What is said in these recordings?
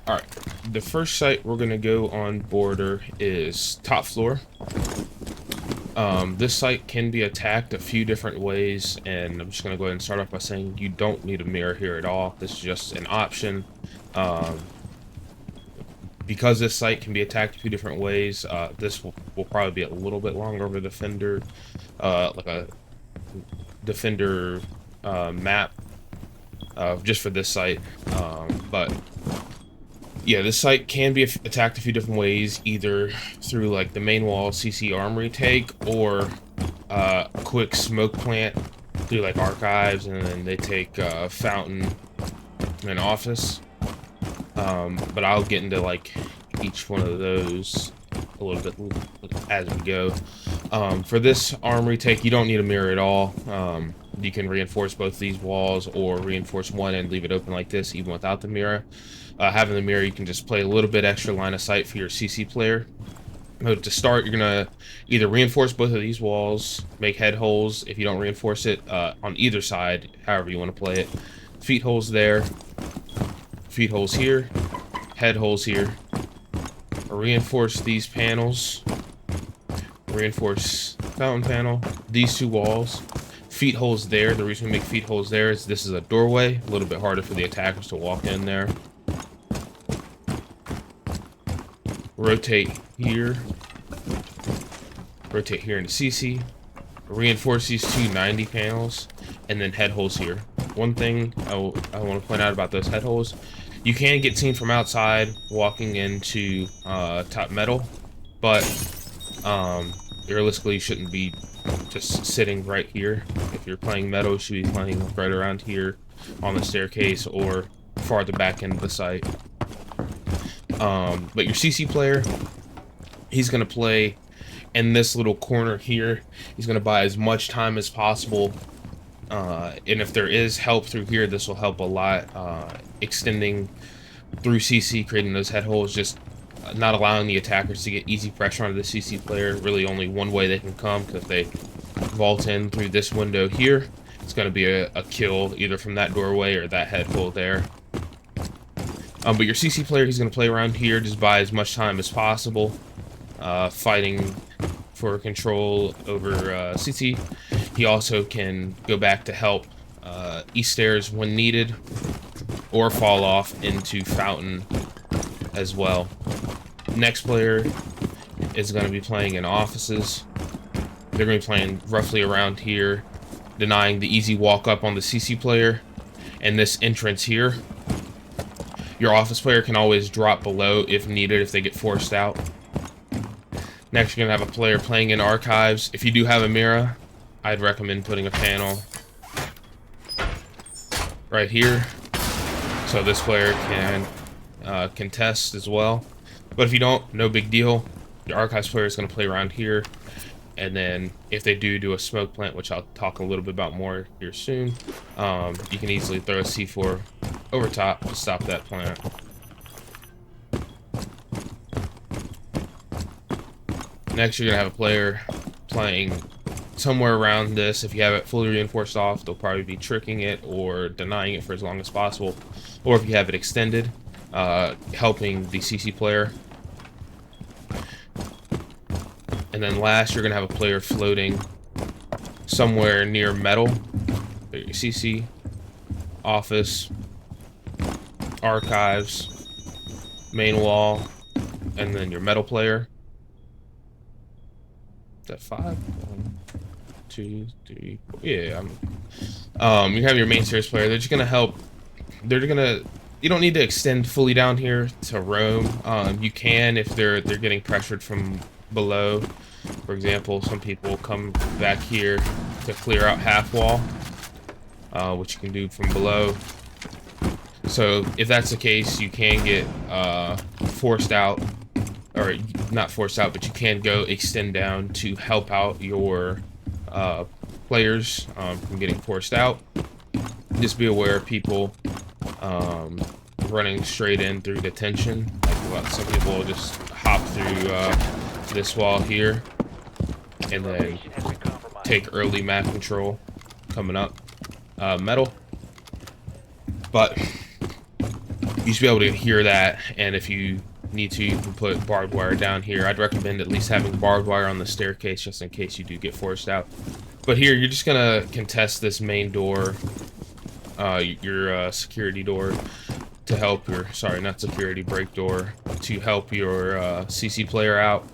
All right, the first site we're gonna go on border is top floor. This site can be attacked a few different ways, and I'm just gonna go ahead and start off by saying you don't need a mirror here at all. This is just an option. Um, because this site can be attacked a few different ways, this will probably be a little bit longer of a defender, like a defender map, just for this site. But yeah, this site can be attacked a few different ways, either through like the main wall CC Armory take, or a quick smoke plant through like archives, and then they take fountain and office. But I'll get into like each one of those a little bit as we go. For this armory take, you don't need a mirror at all. You can reinforce both these walls or reinforce one and leave it open like this even without the mirror. Having the mirror, you can just play a little bit extra line of sight for your CC player. To start, you're gonna either reinforce both of these walls, make head holes if you don't reinforce it, on either side, however you want to play it. Feet holes there, feet holes here, head holes here. Reinforce these panels, reinforce fountain panel, these two walls, feet holes there. The reason we make feet holes there is this is a doorway, a little bit harder for the attackers to walk in there. Rotate here into CC, reinforce these two 90 panels, and then head holes here. One thing I want to point out about those head holes, you can get seen from outside walking into top metal, but realistically you shouldn't be just sitting right here. If you're playing metal, you should be playing right around here on the staircase or farther back into the site. But your CC player, he's going to play in this little corner here. He's going to buy as much time as possible. And if there is help through here, this will help a lot. Extending through CC, creating those head holes, just not allowing the attackers to get easy pressure onto the CC player. Really only one way they can come, because if they vault in through this window here, it's going to be a kill either from that doorway or that head hole there. But your CC player, he's going to play around here, just buy as much time as possible, fighting for control over CC. He also can go back to help east stairs when needed, or fall off into fountain as well. Next player is going to be playing in offices. They're going to be playing roughly around here, denying the easy walk up on the CC player and this entrance here. Your office player can always drop below if needed, if they get forced out. Next, you're going to have a player playing in archives. If you do have a mirror, I'd recommend putting a panel right here, so this player can contest as well. But if you don't, no big deal. Your archives player is going to play around here, and then if they do a smoke plant, which I'll talk a little bit about more here soon, you can easily throw a C4 over top to stop that plant. Next, you're going to have a player playing somewhere around this. If you have it fully reinforced off, they'll probably be tricking it or denying it for as long as possible. Or if you have it extended, helping the CC player. And then last, you're going to have a player floating somewhere near metal. CC, office, archives, main wall, and then your metal player. Is that 5? 1, 2, 3, 4. Yeah. You have your main stairs player. They're just gonna help. You don't need to extend fully down here to roam. You can if they're getting pressured from below. For example, some people come back here to clear out half wall, which you can do from below. So if that's the case, you can get forced out, or not forced out, but you can go extend down to help out your players from getting forced out. Just be aware of people running straight in through detention. Like some people will just hop through this wall here and then take early map control coming up. Metal. But You should be able to hear that, and if you need to, you can put barbed wire down here. I'd recommend at least having barbed wire on the staircase just in case you do get forced out. But here, you're just gonna contest this main door, your security door, to help your, sorry, not security, break door, to help your CC player out.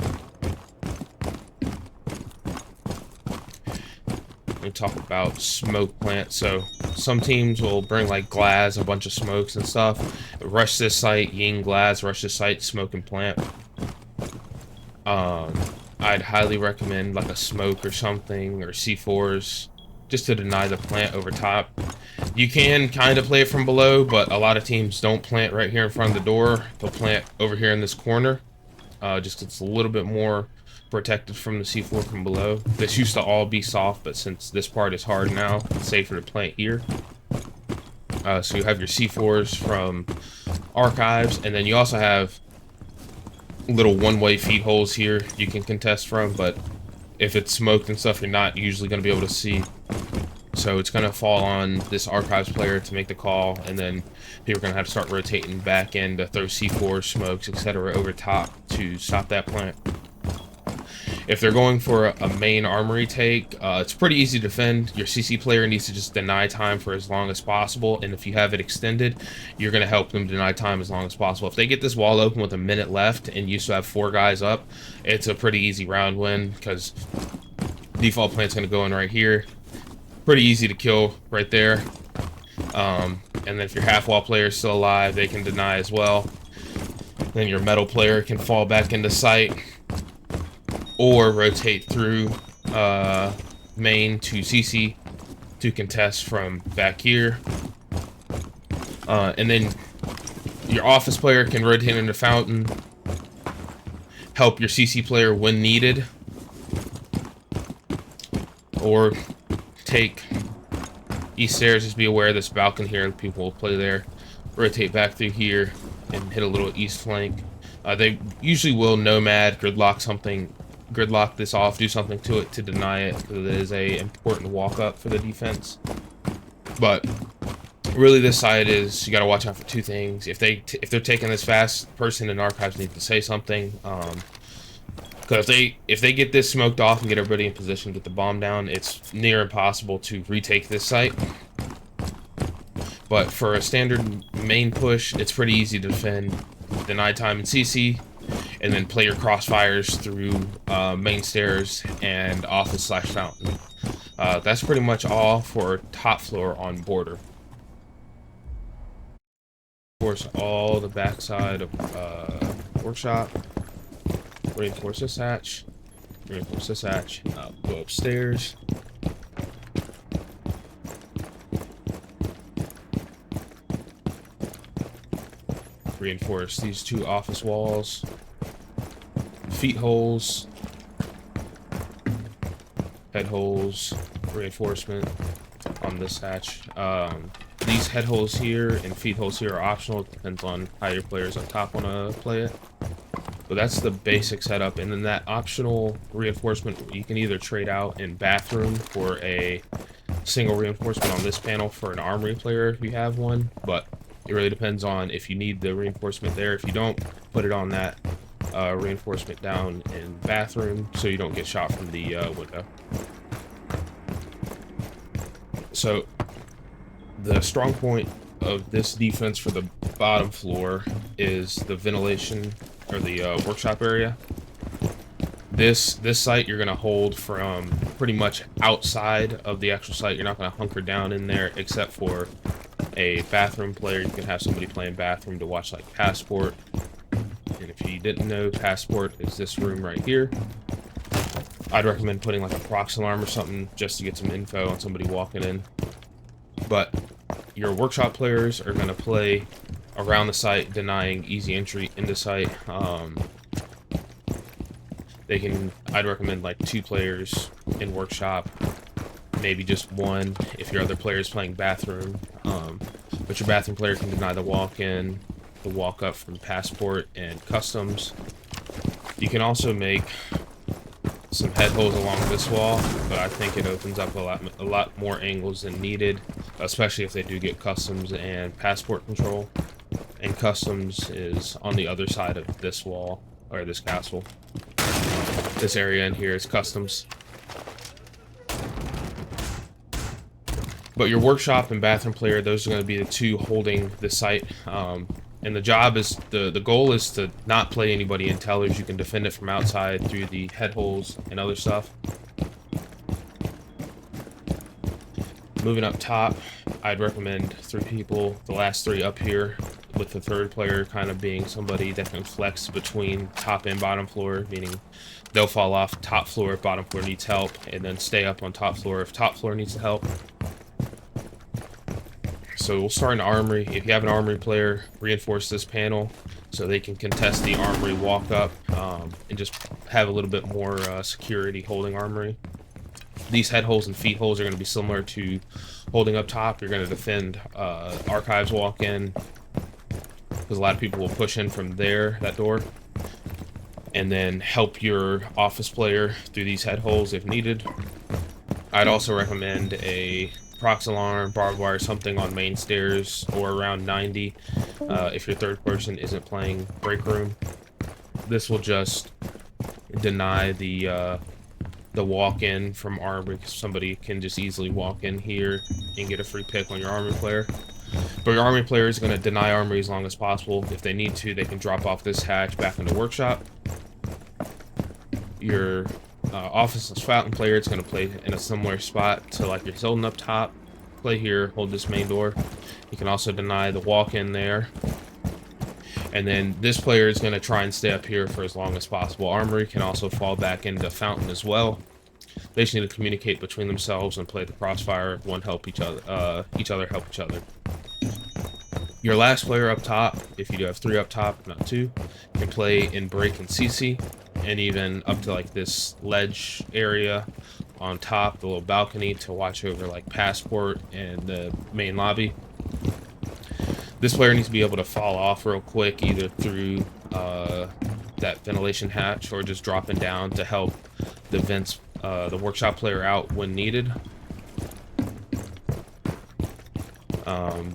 Let me talk about smoke plant. So some teams will bring like glass, a bunch of smokes and stuff. Rush this site, ying glass, rush this site, smoke and plant. I'd highly recommend like a smoke or something, or C4s, just to deny the plant over top. You can kind of play it from below, but a lot of teams don't plant right here in front of the door. They'll plant over here in this corner, just 'cause it's a little bit more protected from the C4 from below. This used to all be soft, but since this part is hard now, it's safer to plant here. So you have your C4s from archives, and then you also have little one-way feed holes here you can contest from, but if it's smoked and stuff, you're not usually going to be able to see. So it's going to fall on this archives player to make the call, and then people are going to have to start rotating back in to throw C4, smokes, etc. over top to stop that plant. If they're going for a main armory take, it's pretty easy to defend. Your CC player needs to just deny time for as long as possible, and if you have it extended, you're going to help them deny time as long as possible. If they get this wall open with a minute left and you still have 4 guys up, it's a pretty easy round win, because default plant's going to go in right here. Pretty easy to kill right there. And then if your half-wall player is still alive, they can deny as well. Then your metal player can fall back into sight, or rotate through main to CC to contest from back here. And then your office player can rotate into fountain, help your CC player when needed, or take east stairs. Just be aware of this balcony here, people will play there. Rotate back through here and hit a little east flank. They usually will nomad, gridlock this off, do something to it to deny it, because it is a important walk up for the defense. But really, this side is, you got to watch out for 2 things. If they're taking this fast, person in archives needs to say something. Because if they get this smoked off and get everybody in position, get the bomb down, it's near impossible to retake this site. But for a standard main push, it's pretty easy to defend. Deny time and CC, and then play your crossfires through main stairs and office/fountain. That's pretty much all for top floor on border. Of course, all the backside of workshop. Reinforce this hatch. Reinforce this hatch. Go upstairs. Reinforce these 2 office walls. Feet holes. Head holes. Reinforcement on this hatch. These head holes here and feet holes here are optional. It depends on how your players on top want to play it. But that's the basic setup. And then that optional reinforcement, you can either trade out in bathroom for a single reinforcement on this panel for an armory player if you have one. But it really depends on if you need the reinforcement there. If you don't, put it on that reinforcement down in bathroom so you don't get shot from the window. So the strong point of this defense for the bottom floor is the ventilation, or the workshop area. This site you're gonna hold from pretty much outside of the actual site. You're not gonna hunker down in there except for a bathroom player. You can have somebody playing bathroom to watch like Passport. And if you didn't know, Passport is this room right here. I'd recommend putting like a prox alarm or something just to get some info on somebody walking in. But your workshop players are going to play around the site, denying easy entry into site. I'd recommend like 2 players in workshop, maybe just 1 if your other player is playing bathroom. But your bathroom player can deny the walk-in, the walk-up from Passport and customs. You can also make some head holes along this wall, but I think it opens up a lot more angles than needed, especially if they do get customs and Passport control. and customs is on the other side of this wall, or this castle. This area in here is customs. But your workshop and bathroom player, those are going to be the two holding the site. And the job is, the goal is to not play anybody in tellers. You can defend it from outside through the head holes and other stuff. Moving up top, I'd recommend 3 people, the last 3 up here, with the third player kind of being somebody that can flex between top and bottom floor, meaning they'll fall off top floor if bottom floor needs help, and then stay up on top floor if top floor needs help. So we'll start in Armory. If you have an Armory player, reinforce this panel so they can contest the Armory walk up, and just have a little bit more security holding Armory. These head holes and feet holes are going to be similar to holding up top. You're going to defend Archives walk-in, because a lot of people will push in from there, that door, and then help your office player through these head holes if needed. I'd also recommend a prox alarm, barbed wire, something on main stairs or around 90 if your third person isn't playing break room. This will just deny the walk-in from Armory, because somebody can just easily walk in here and get a free pick on your Armory player. But your Armory player is going to deny Armory as long as possible. If they need to, they can drop off this hatch back into workshop. Your office fountain player is going to play in a similar spot to like you're holding up top. Play here, hold this main door. You can also deny the walk-in there. And then this player is going to try and stay up here for as long as possible. Armory can also fall back into fountain as well. They just need to communicate between themselves and play the crossfire. One help each other help each other. Your last player up top, if you do have 3 up top, not 2, can play in break and CC, and even up to like this ledge area on top, the little balcony to watch over like Passport and the main lobby. This player needs to be able to fall off real quick, either through that ventilation hatch or just dropping down to help the workshop player out when needed.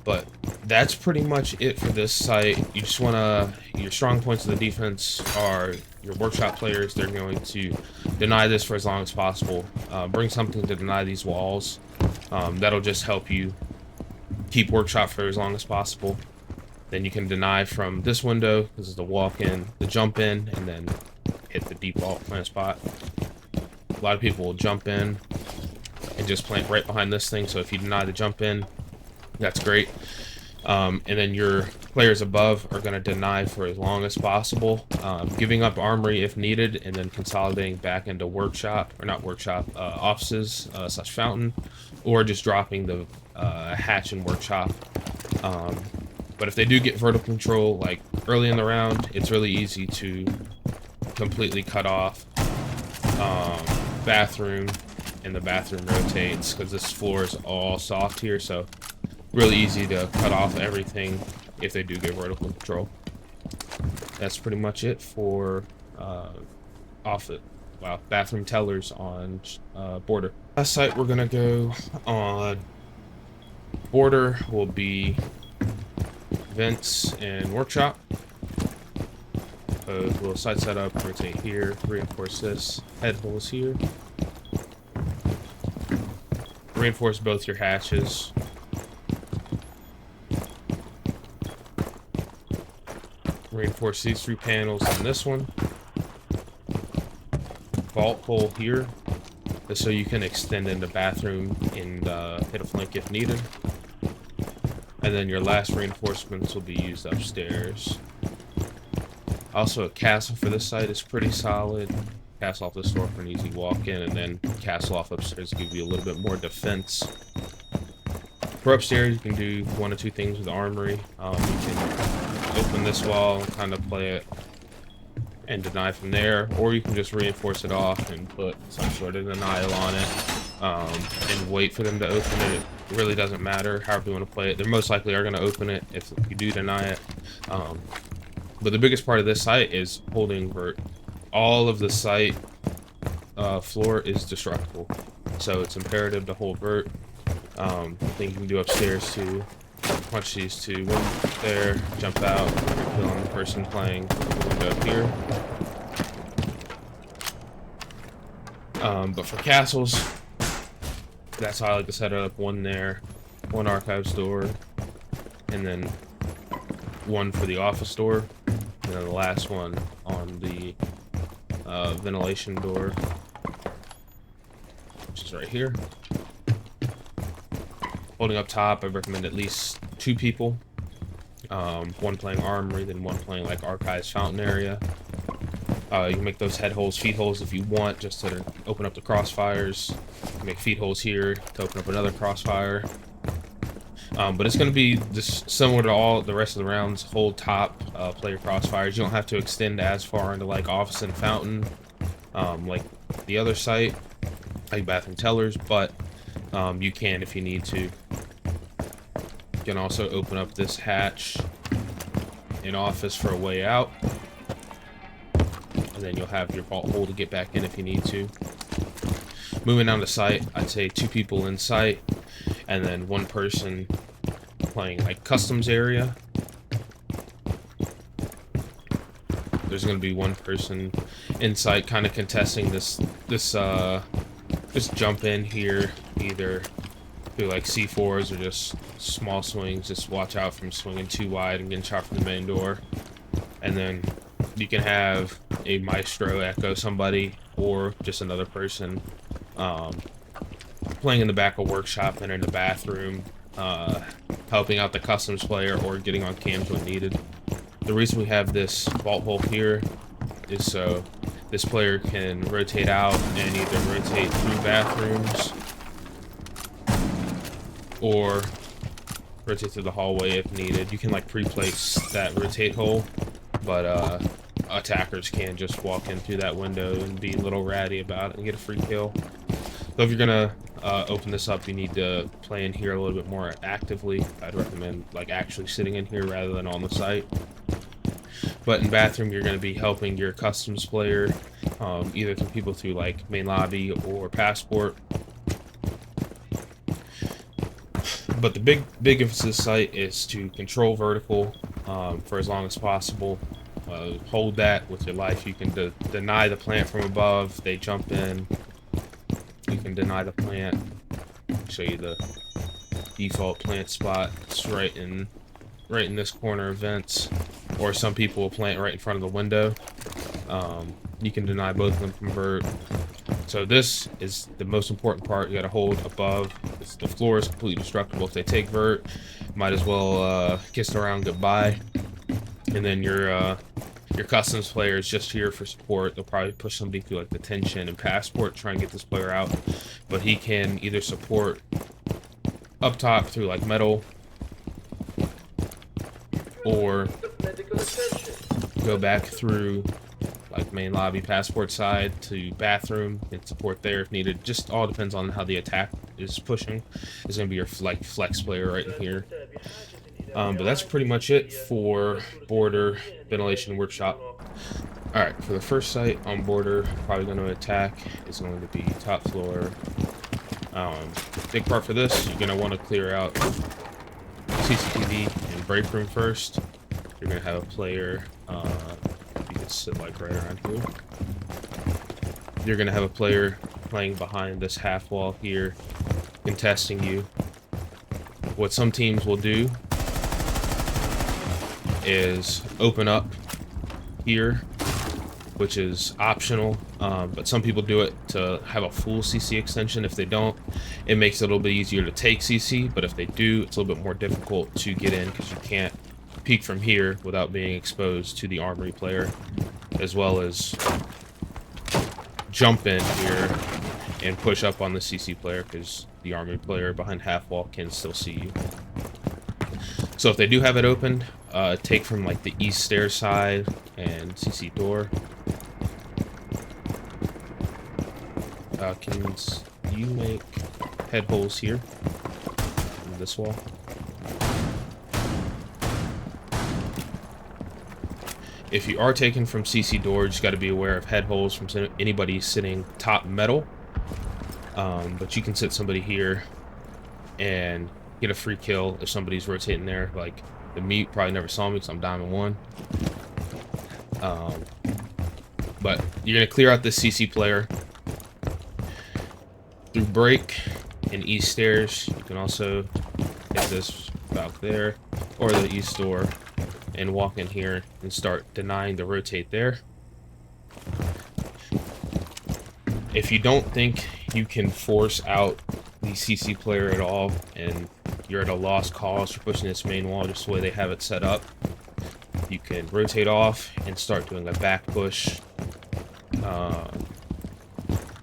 But that's pretty much it for this site. You just want to, your strong points of the defense are your workshop players. They're going to deny this for as long as possible. Bring something to deny these walls. That'll just help you keep workshop for as long as possible. Then you can deny from this window. This is the walk-in, the jump-in, and then hit the deep vault plant spot. A lot of people will jump in and just plant right behind this thing, so if you deny the jump-in, that's great. And then your players above are going to deny for as long as possible, giving up Armory if needed, and then consolidating back into workshop, or not workshop, offices / fountain, or just dropping the hatch and workshop. But if they do get vertical control, like early in the round, it's really easy to completely cut off bathroom, and the bathroom rotates because this floor is all soft here, so really easy to cut off everything if they do get vertical control. That's pretty much it for bathroom tellers on border. Last site we're gonna go on border will be vents and workshop. Little side setup, rotate here, reinforce this, head holes here. Reinforce both your hatches. Reinforce these 3 panels on this one. Vault hole here, just so you can extend into bathroom and hit a flank if needed. And then your last reinforcements will be used upstairs. Also, a castle for this site is pretty solid. Castle off this door for an easy walk-in, and then castle off upstairs to give you a little bit more defense. For upstairs, you can do 1 or 2 things with Armory. You can open this wall and kind of play it and deny from there, or you can just reinforce it off and put some sort of denial on it and wait for them to open it. It really doesn't matter however you want to play it. They most likely are going to open it if you do deny it. But the biggest part of this site is holding vert. All of the site floor is destructible, so it's imperative to hold vert. I think you can do upstairs too. Punch these 2. right there, jump out, kill on the person playing the window up here. But for castles, that's how I like to set it up. One there, one archives door, and then one for the office door, and then the last one on the ventilation door, which is right here. Holding up top, I recommend at least 2 people. One playing Armory, then one playing like Archives Fountain area. You can make those head holes, feet holes if you want, just to open up the crossfires. You can make feet holes here to open up another crossfire. But it's going to be just similar to all the rest of the rounds. Hold top, play your crossfires. You don't have to extend as far into like office and fountain, like the other site, like bathroom tellers, but you can if you need to. You can also open up this hatch in office for a way out. And then you'll have your vault hole to get back in if you need to. Moving down to site, I'd say 2 people in site, and then 1 person playing like customs area. There's going to be 1 person in site kind of contesting this jump in here, either through like C4s or just small swings. Just watch out from swinging too wide and getting shot from the main door. And then you can have a maestro echo somebody, or just another person playing in the back of workshop and in the bathroom, helping out the customs player or getting on cams when needed. The reason we have this vault hole here is so this player can rotate out and either rotate through bathrooms or rotate through the hallway if needed. You can like pre-place that rotate hole, but attackers can just walk in through that window and be a little ratty about it and get a free kill. So if you're gonna open this up, you need to play in here a little bit more actively. I'd recommend like actually sitting in here rather than on the site. But in bathroom, you're going to be helping your customs player, either through people through like main lobby or passport. But the big emphasis site is to control vertical for as long as possible. Hold that with your life. You can deny the plant from above. They jump in. You can deny the plant. Show you the default plant spot. It's right in this corner of vents. Or some people will plant right in front of the window. You can deny both of them from vert. So this is the most important part. You got to hold above. The floor is completely destructible. If they take vert, might as well kiss around goodbye. And then your customs player is just here for support. They'll probably push somebody through like detention and passport, try and get this player out. But he can either support up top through like metal, or go back through like main lobby passport side to bathroom and support there if needed. Just all depends on how the attack is pushing. It's gonna be your like flex player right in here. But that's pretty much it for border ventilation workshop. All right, for the first site on border, probably going to attack is going to be top floor. Big part for this, you're going to want to clear out CCTV and break room first. You're going to have a player, you can sit like right around here. You're going to have a player playing behind this half wall here, contesting you. What some teams will do is open up here, which is optional, but some people do it to have a full CC extension. If they don't, it makes it a little bit easier to take CC, but if they do, it's a little bit more difficult to get in because you can't peek from here without being exposed to the Armory player, as well as jump in here and push up on the CC player because the Armory player behind half wall can still see you. So if they do have it open, take from like the east stair side and CC door. Can you make head holes here in this wall? If you are taken from CC door, you just got to be aware of head holes from anybody sitting top metal. But you can sit somebody here and get a free kill if somebody's rotating there. Like The mute probably never saw me because I'm Diamond 1. But you're going to clear out this CC player through break and east stairs. You can also hit this back there or the east door and walk in here and start denying the rotate there. If you don't think you can force out the CC player at all and you're at a lost cause for pushing this main wall just the way they have it set up, you can rotate off and start doing a back push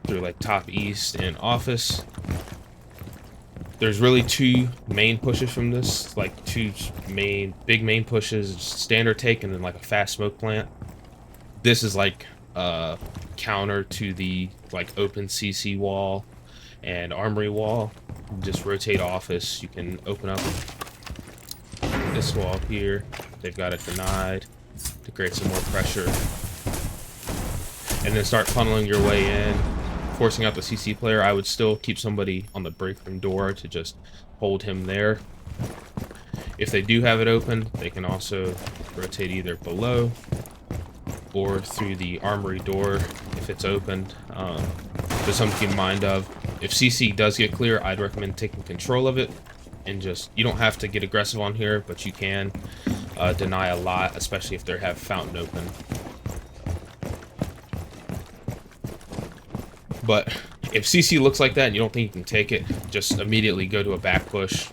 through like top east and office. There's really two main pushes from this, like two big main pushes, standard take and then like a fast smoke plant. This is like counter to the like open CC wall and Armory wall. Just rotate office. You can open up this wall here. They've got it denied to create some more pressure. And then start funneling your way in, forcing out the CC player. I would still keep somebody on the break room door to just hold him there. If they do have it open, they can also rotate either below or through the Armory door if it's opened. Just something to keep in mind of. If CC does get clear, I'd recommend taking control of it and just, you don't have to get aggressive on here, but you can deny a lot, especially if they have fountain open. But if CC looks like that and you don't think you can take it, just immediately go to a back push.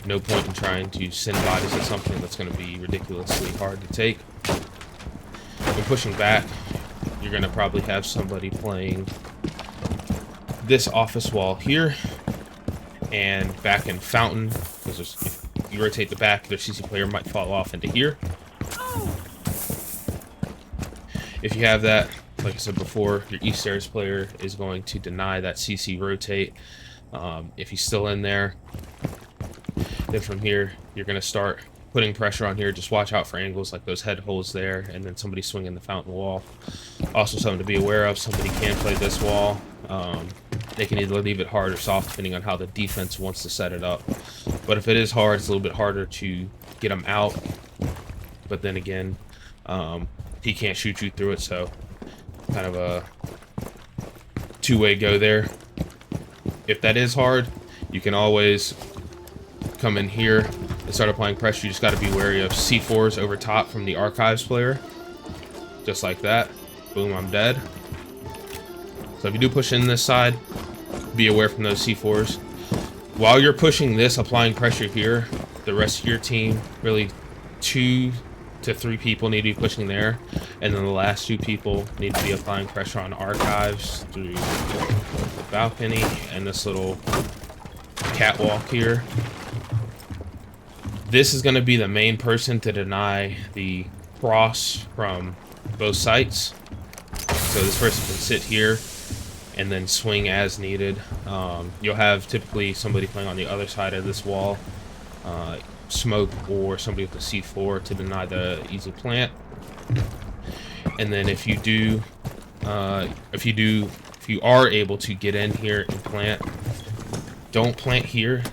No point in trying to send bodies at something that's going to be ridiculously hard to take. When pushing back, you're going to probably have somebody playing this office wall here and back in fountain, because if you rotate the back, their CC player might fall off into here. If you have that, like I said before, your east stairs player is going to deny that CC rotate. If he's still in there, then from here, you're going to start putting pressure on here. Just watch out for angles like those head holes there, and then somebody swinging the fountain wall. Also something to be aware of, somebody can play this wall. They can either leave it hard or soft depending on how the defense wants to set it up. But if it is hard, it's a little bit harder to get them out. But then again, he can't shoot you through it, so kind of a two-way go there. If that is hard, you can always come in here and start applying pressure. You just got to be wary of C4s over top from the archives player. Just like that. Boom, I'm dead. So if you do push in this side, be aware from those C4s. While you're pushing this, applying pressure here, the rest of your team, really 2 to 3 people need to be pushing there, and then the last 2 people need to be applying pressure on archives through the balcony and this little catwalk here. This is going to be the main person to deny the cross from both sites. So this person can sit here and then swing as needed. You'll have typically somebody playing on the other side of this wall, smoke, or somebody with a C4 to deny the easy plant. And then if you are able to get in here and plant, don't plant here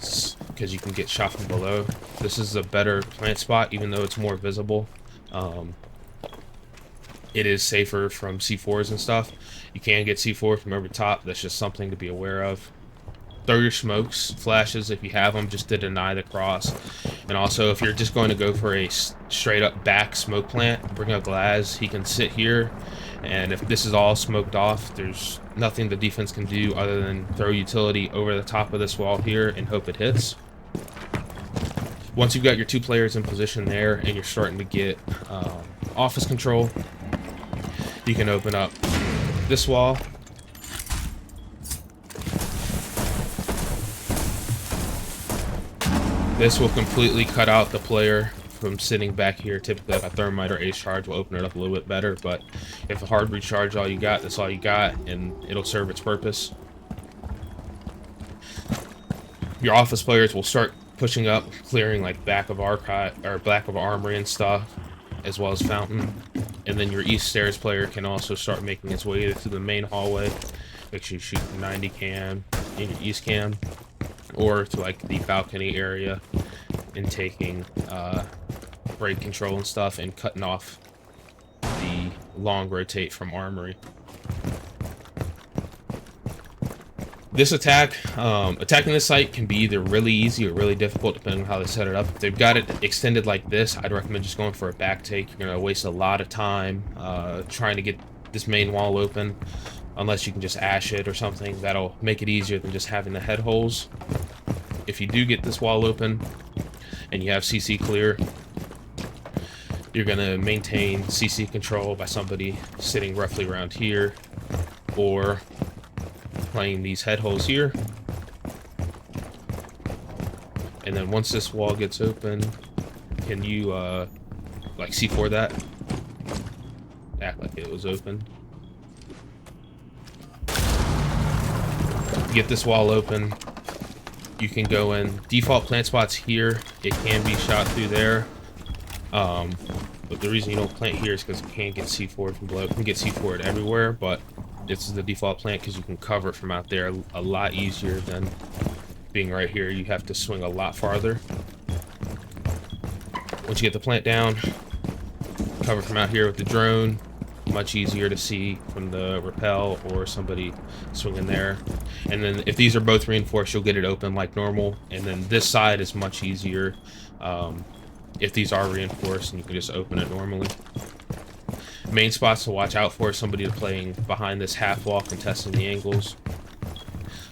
because you can get shot from below. This is a better plant spot, even though it's more visible. It is safer from C4s and stuff. You can get C4 from over top. That's just something to be aware of. Throw your smokes, flashes if you have them, just to deny the cross. And also, if you're just going to go for a straight up back smoke plant, bring a glass. He can sit here, and if this is all smoked off, there's nothing the defense can do other than throw utility over the top of this wall here and hope it hits. Once you've got your 2 players in position there and you're starting to get office control, you can open up this wall. This will completely cut out the player from sitting back here. Typically, like a thermite or ace charge will open it up a little bit better, but if a hard recharge all you got, that's all you got, and it'll serve its purpose. Your office players will start pushing up, clearing like back of archive or back of armory and stuff, as well as fountain. And then your east stairs player can also start making its way either through the main hallway, make sure you shoot 90 cam in your east cam, or to like the balcony area and taking brake control and stuff and cutting off the long rotate from Armory. This attack, attacking this site can be either really easy or really difficult depending on how they set it up. If they've got it extended like this, I'd recommend just going for a back take. You're going to waste a lot of time trying to get this main wall open, unless you can just ash it or something. That'll make it easier than just having the head holes. If you do get this wall open and you have CC clear, you're going to maintain CC control by somebody sitting roughly around here, or playing these head holes here. And then once this wall gets open, can you like C4 that? Act like it was open. Get this wall open. You can go in. Default plant spots here. It can be shot through there. But the reason you don't plant here is because it can't get C4'd from below. It can get C4'd everywhere, but this is the default plant because you can cover it from out there a lot easier than being right here. You have to swing a lot farther. Once you get the plant down, cover from out here with the drone. Much easier to see from the rappel or somebody swinging there. And then if these are both reinforced, you'll get it open like normal. And then this side is much easier if these are reinforced, and you can just open it normally. Main spots to watch out for: somebody playing behind this half wall contesting the angles,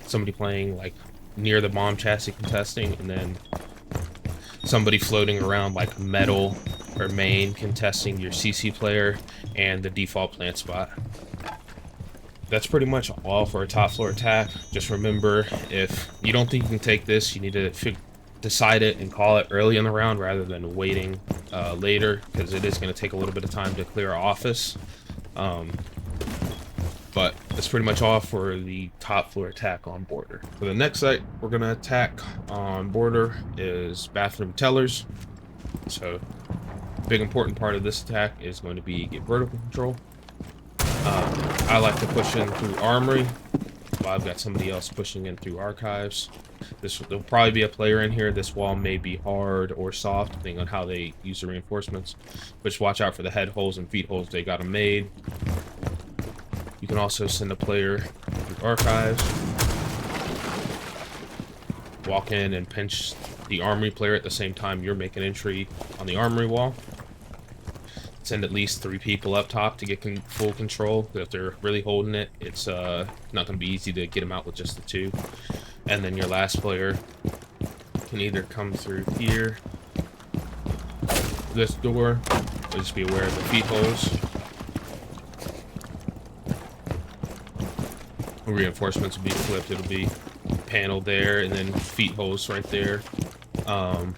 somebody playing like near the bomb chassis contesting, and then somebody floating around like metal or main contesting your CC player and the default plant spot. That's pretty much all for a top floor attack. Just remember, if you don't think you can take this, you need to decide it and call it early in the round rather than waiting later, because it is going to take a little bit of time to clear our office. But that's pretty much all for the top floor attack on border. For the next site we're going to attack on border is bathroom tellers. So big important part of this attack is going to be get vertical control. I like to push in through Armory, while I've got somebody else pushing in through archives. There'll probably be a player in here. This wall may be hard or soft, depending on how they use the reinforcements. But just watch out for the head holes and feet holes they got them made. You can also send a player through archives. Walk in and pinch the Armory player at the same time you're making entry on the Armory wall. Send at least 3 people up top to get full control. If they're really holding it, it's not going to be easy to get them out with just the 2. And then your last player can either come through here, this door, or just be aware of the feet holes. Reinforcements will be flipped. It'll be paneled there, and then feet holes right there. But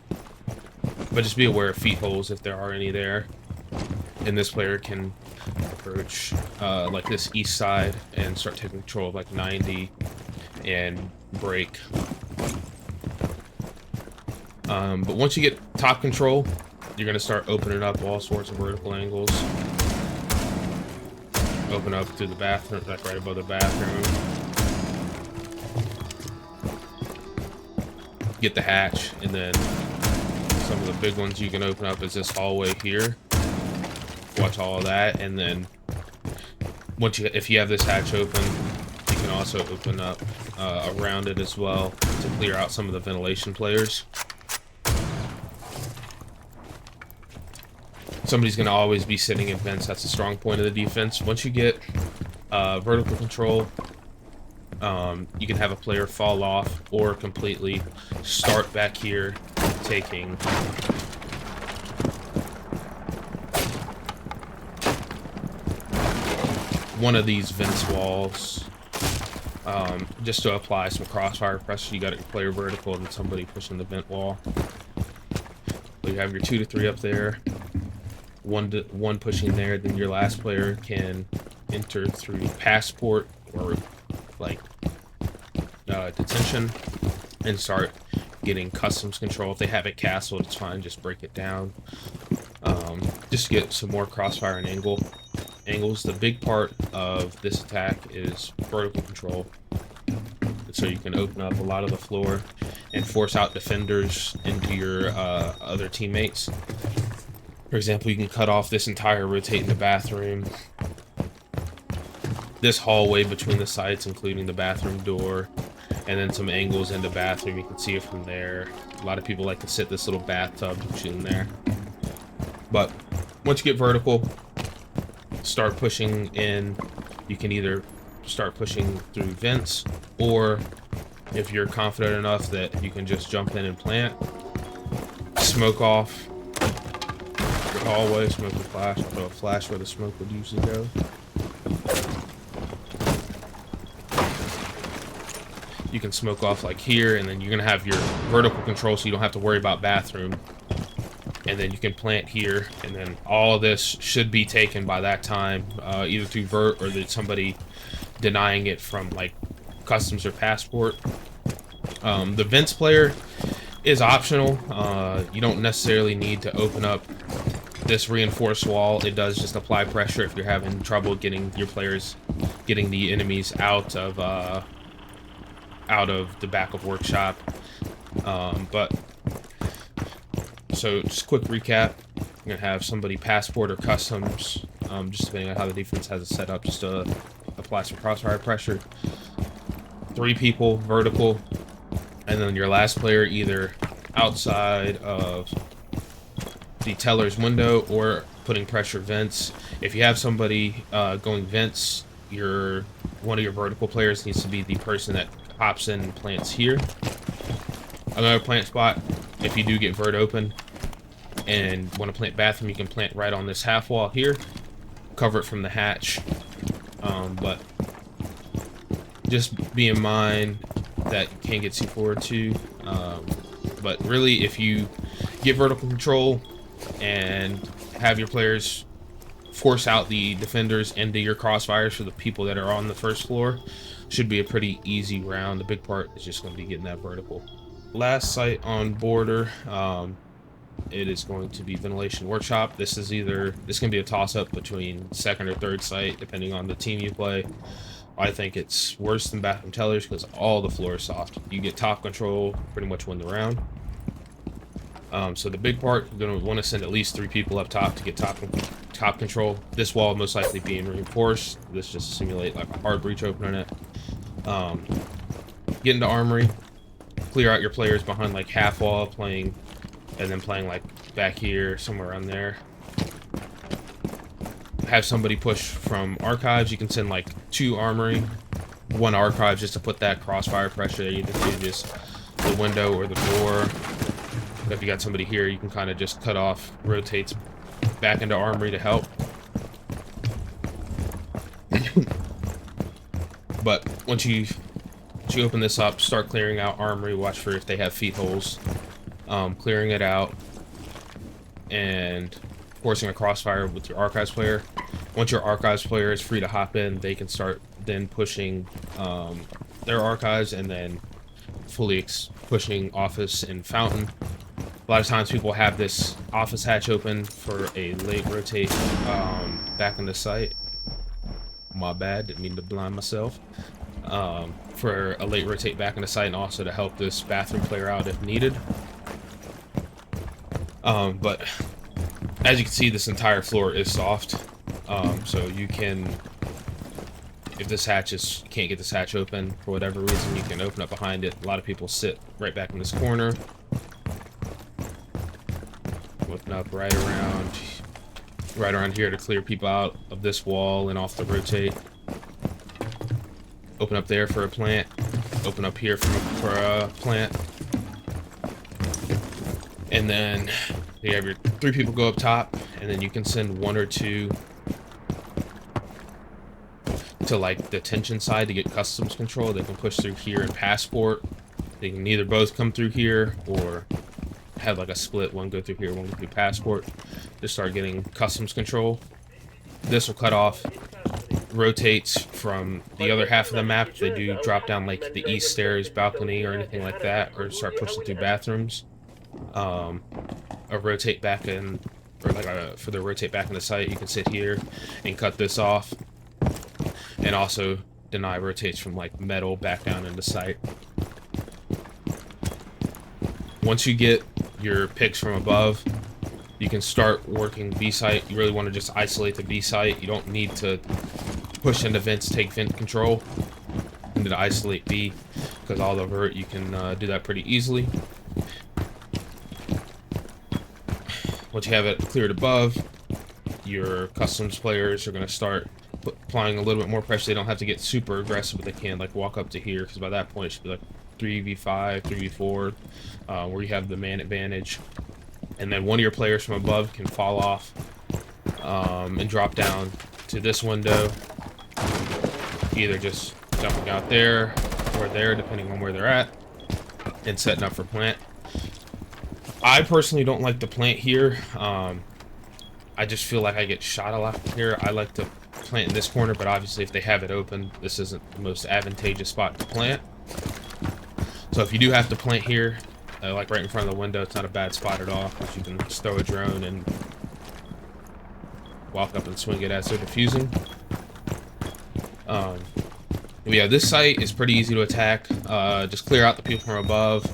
just be aware of feet holes if there are any there. And this player can approach like this east side and start taking control of like 90 and break. But once you get top control, you're going to start opening up all sorts of vertical angles. Open up through the bathroom, like right above the bathroom. Get the hatch, and then some of the big ones you can open up is this hallway here. Watch all of that, and then if you have this hatch open, you can also open up around it as well to clear out some of the ventilation players. Somebody's going to always be sitting in vents. That's a strong point of the defense. Once you get vertical control, you can have a player fall off or completely start back here, taking one of these vents walls, just to apply some crossfire pressure. You got your player vertical and somebody pushing the vent wall. So you have your 2 to 3 up there, one pushing there. Then your last player can enter through passport or like detention and start getting customs control. If they have it castled, it's fine. Just break it down. Just get some more crossfire and angles. The big part of this attack is vertical control, so you can open up a lot of the floor and force out defenders into your other teammates. For example, you can cut off this entire rotate in the bathroom, this hallway between the sites, including the bathroom door, and then some angles in the bathroom. You can see it from there. A lot of people like to sit this little bathtub in there. But once you get vertical, start pushing in. You can either start pushing through vents, or if you're confident enough that you can just jump in and plant, smoke off your hallway, smoke the flash. I'll throw a flash where the smoke would usually go. You can smoke off like here, and then you're gonna have your vertical control, so you don't have to worry about bathroom. And then you can plant here, and then all of this should be taken by that time, either through vert or that somebody denying it from like customs or passport. The vents player is optional. You don't necessarily need to open up this reinforced wall. It does just apply pressure if you're having trouble getting your players, getting the enemies out of the back of workshop. So just quick recap, you're gonna have somebody passport or customs, just depending on how the defense has it set up, just to apply some crossfire pressure. 3 people vertical, and then your last player either outside of the teller's window or putting pressure vents. If you have somebody going vents, one of your vertical players needs to be the person that hops in and plants here. Another plant spot, if you do get vert open and want to plant bathroom, you can plant right on this half wall here, cover it from the hatch. But just be in mind that you can't get C4 too. But really, if you get vertical control and have your players force out the defenders into your crossfires for the people that are on the first floor, should be a pretty easy round. The big part is just going to be getting that vertical. Last site on border, it is going to be ventilation workshop. This can be a toss-up between second or third site depending on the team you play. I think it's worse than bathroom tellers because all the floor is soft. You get top control, pretty much win the round. So the big part, you're going to want to send at least 3 people up top to get top control. This wall most likely being reinforced. This just to simulate like a hard breach opening it. Get into Armory, clear out your players behind like half wall, and then playing like back here, somewhere around there. Have somebody push from archives. You can send like 2 Armory, 1 archive, just to put that crossfire pressure either through just the window or the door. But if you got somebody here, you can kind of just cut off, rotates back into Armory to help. But once you open this up, start clearing out Armory, watch for if they have feet holes. Clearing it out and forcing a crossfire with your archives player. Once your archives player is free to hop in, they can start then pushing their archives and then fully pushing office and fountain. A lot of times people have this office hatch open for a late rotate back in the site. My bad, didn't mean to blind myself. For a late rotate back in the site, and also to help this bathroom player out if needed. But as you can see, this entire floor is soft. So you can, if this hatch can't get this hatch open for whatever reason, you can open up behind it. A lot of people sit right back in this corner. Open up right around here to clear people out of this wall and off the rotate. Open up there for a plant. Open up here for a plant. And then you have your 3 people go up top, and then you can send 1 or 2 to like the tension side to get customs control. They can push through here and passport. They can either both come through here or have like a split, 1 go through here, 1 go through passport, to start getting customs control. This will cut off rotates from the other half of the map. If they do drop down like the east stairs, balcony, or anything like that, or start pushing through bathrooms. A rotate back in, or like for the rotate back in the site, you can sit here and cut this off, and also deny rotates from like metal back down in the site. Once you get your picks from above, you can start working B site. You really want to just isolate the B site. You don't need to push into vents, take vent control. You need to isolate B, because all the vert, you can do that pretty easily. Once you have it cleared above, your customs players are going to start applying a little bit more pressure. They don't have to get super aggressive, but they can like walk up to here, because by that point it should be like 3v5, 3v4, where you have the man advantage. And then one of your players from above can fall off and drop down to this window, either just jumping out there or there, depending on where they're at, and setting up for plant. I personally don't like to plant here. I just feel like I get shot a lot from here. I like to plant in this corner, but obviously if they have it open, this isn't the most advantageous spot to plant. So if you do have to plant here, like right in front of the window, it's not a bad spot at all, because you can just throw a drone and walk up and swing it as they're defusing. Yeah, this site is pretty easy to attack. Just clear out the people from above,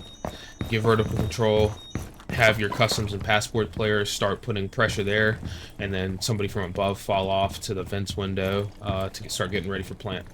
give vertical control, have your customs and passport players start putting pressure there, and then somebody from above fall off to the vents window to start getting ready for plant.